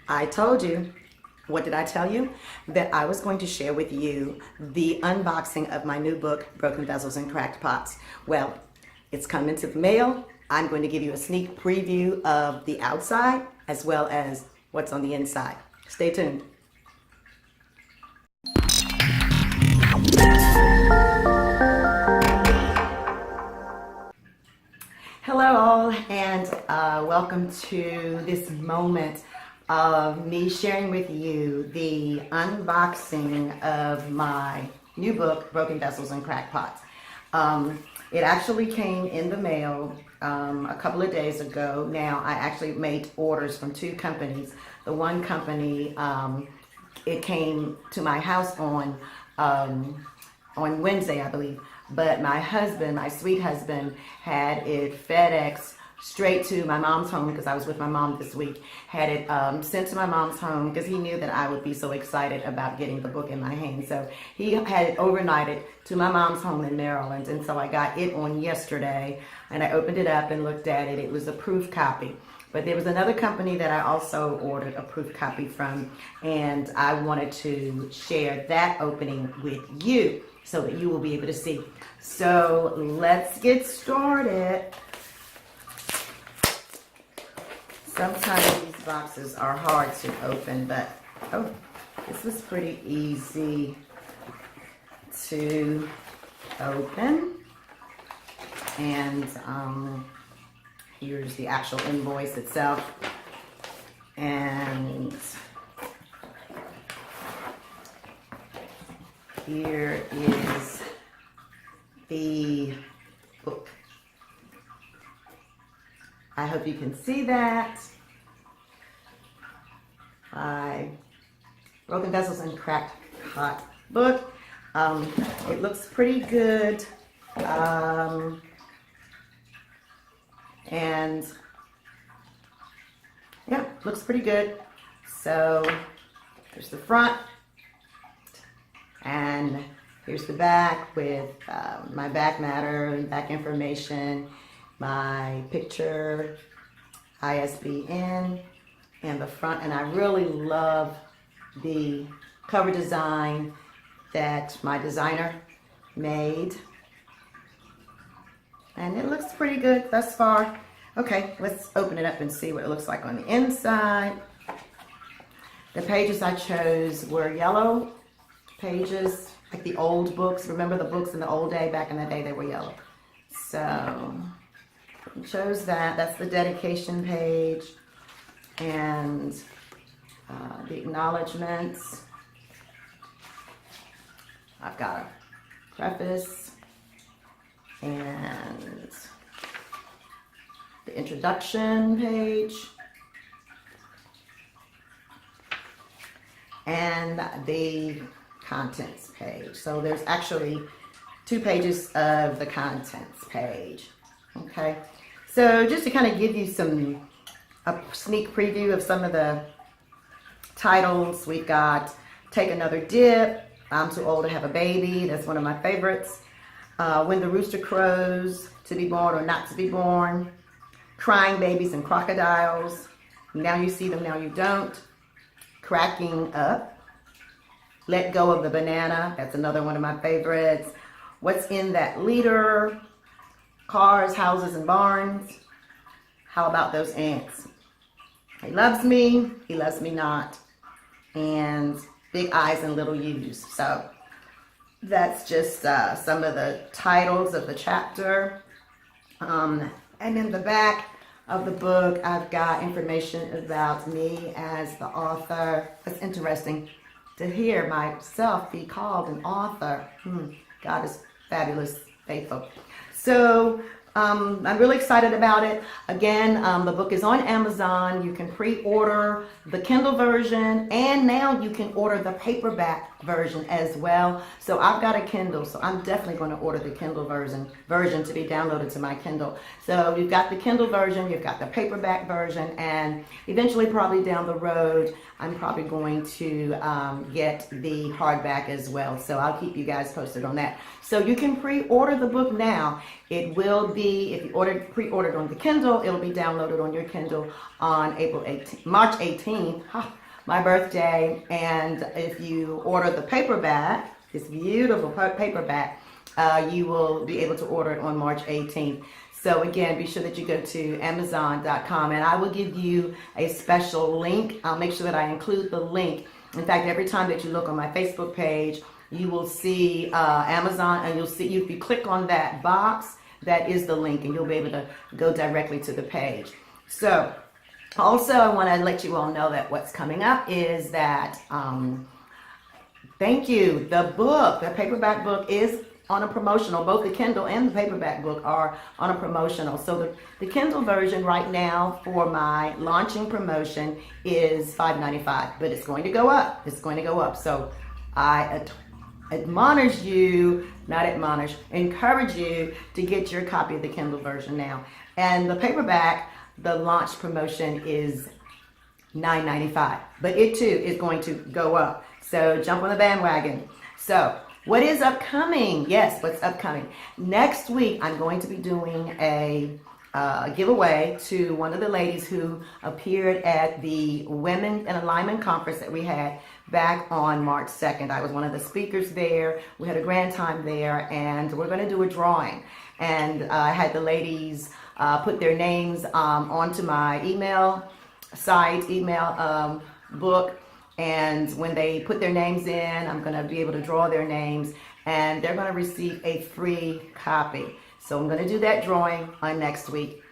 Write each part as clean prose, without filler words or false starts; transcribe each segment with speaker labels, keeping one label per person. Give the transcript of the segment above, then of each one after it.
Speaker 1: I told you, what did I tell you? That I was going to share with you the unboxing of my new book, Broken Vessels and Cracked Pots. Well, it's come into the mail. I'm going to give you a sneak preview of the outside as well as what's on the inside. Stay tuned. Hello all, and welcome to this moment of me sharing with you the unboxing of my new book, Broken Vessels and Cracked Pots. It actually came in the mail a couple of days ago. Now, I actually made orders from two companies. The one company, it came to my house on Wednesday, I believe. But my husband, my sweet husband, had it FedEx straight to my mom's home because I was with my mom this week. Had it sent to my mom's home because he knew that I would be so excited about getting the book in my hand. So he had it overnighted to my mom's home in Maryland. And so I got it on yesterday and I opened it up and looked at it. It was a proof copy. But there was another company that I also ordered a proof copy from, and I wanted to share that opening with you so that you will be able to see. So let's get started. Sometimes these boxes are hard to open, but oh, this was pretty easy to open. And here's the actual invoice itself. And here is the book. I hope you can see that. My Broken Vessels and Cracked Pot book. It looks pretty good. And yeah, looks pretty good. So here's the front. And here's the back with my back matter, back information, my picture, ISBN, and the front. And I really love the cover design that my designer made. And it looks pretty good thus far. Okay, let's open it up and see what it looks like on the inside. The pages I chose were yellow pages, like the old books. Remember the books in the old day, back in the day, they were yellow. So I chose that. That's the dedication page and the acknowledgements. I've got a preface and the introduction page and the contents page. So there's actually 2 pages of the contents page. Okay, so just to kind of give you a sneak preview of some of the titles, we've got Take Another Dip, I'm Too Old to Have a Baby, that's one of my favorites. When the Rooster Crows, To Be Born or Not to Be Born, Crying Babies and Crocodiles, Now You See Them, Now You Don't, Cracking Up, Let Go of the Banana, that's another one of my favorites. What's in That Leader, Cars, Houses, and Barns, How About Those Ants, He Loves Me, He Loves Me Not, and Big Eyes and Little U's. So that's just some of the titles of the chapter. And in the back of the book, I've got information about me as the author. It's interesting to hear myself be called an author. God is fabulous, faithful. So I'm really excited about it. Again, the book is on Amazon. You can pre-order the Kindle version, and now you can order the paperback version as well. So I've got a Kindle, so I'm definitely going to order the Kindle version to be downloaded to my Kindle. So you've got the Kindle version, you've got the paperback version, and eventually, probably down the road, I'm probably going to get the hardback as well. So I'll keep you guys posted on that. So you can pre-order the book now. It will be be, if you pre-ordered on the Kindle, it'll be downloaded on your Kindle on March 18th, my birthday. And if you order the paperback, this beautiful paperback, you will be able to order it on March 18th. So again, be sure that you go to Amazon.com, and I will give you a special link. I'll make sure that I include the link. In fact, every time that you look on my Facebook page, you will see Amazon, and you'll see, if you click on that box, that is the link, and you'll be able to go directly to the page. So also, I want to let you all know that what's coming up is that, thank you, the paperback book is on a promotional. Both the Kindle and the paperback book are on a promotional. So the Kindle version right now for my launching promotion is $5.95, but it's going to go up. It's going to go up. So I encourage you to get your copy of the Kindle version now. And the paperback, the launch promotion is $9.95, but it too is going to go up. So jump on the bandwagon. So what is upcoming? Yes, what's upcoming? Next week, I'm going to be doing a giveaway to one of the ladies who appeared at the Women in Alignment Conference that we had back on March 2nd. I was one of the speakers there. We had a grand time there, and we're going to do a drawing. And I had the ladies put their names onto my email book. And when they put their names in, I'm going to be able to draw their names, and they're going to receive a free copy. So I'm going to do that drawing on next week.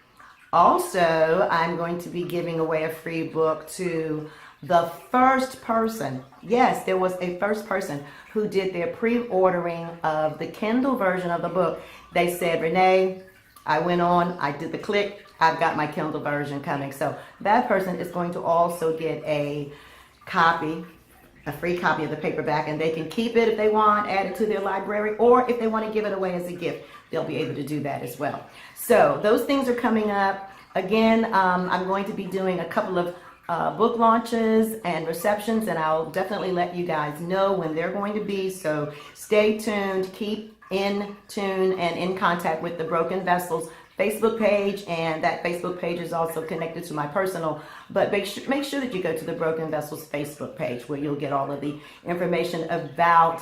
Speaker 1: Also, I'm going to be giving away a free book to the first person. Yes, there was a first person who did their pre-ordering of the Kindle version of the book. They said, Renee, I went on, I did the click, I've got my Kindle version coming. So that person is going to also get a free copy of the paperback, and they can keep it if they want, add it to their library, or if they want to give it away as a gift, they'll be able to do that as well. So those things are coming up. Again, I'm going to be doing a couple of book launches and receptions, and I'll definitely let you guys know when they're going to be. So stay tuned, keep in tune and in contact with the Broken Vessels Facebook page, and that Facebook page is also connected to my personal, but make sure that you go to the Broken Vessels Facebook page, where you'll get all of the information about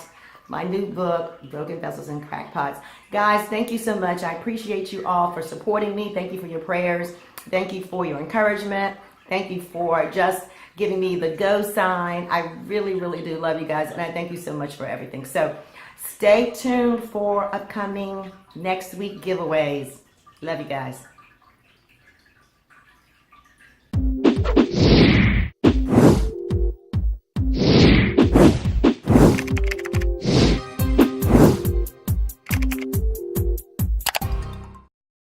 Speaker 1: my new book, Broken Vessels and Cracked Pots. Guys, thank you so much. I appreciate you all for supporting me. Thank you for your prayers. Thank you for your encouragement. Thank you for just giving me the go sign. I really, really do love you guys, and I thank you so much for everything. So stay tuned for upcoming next week giveaways. Love you guys.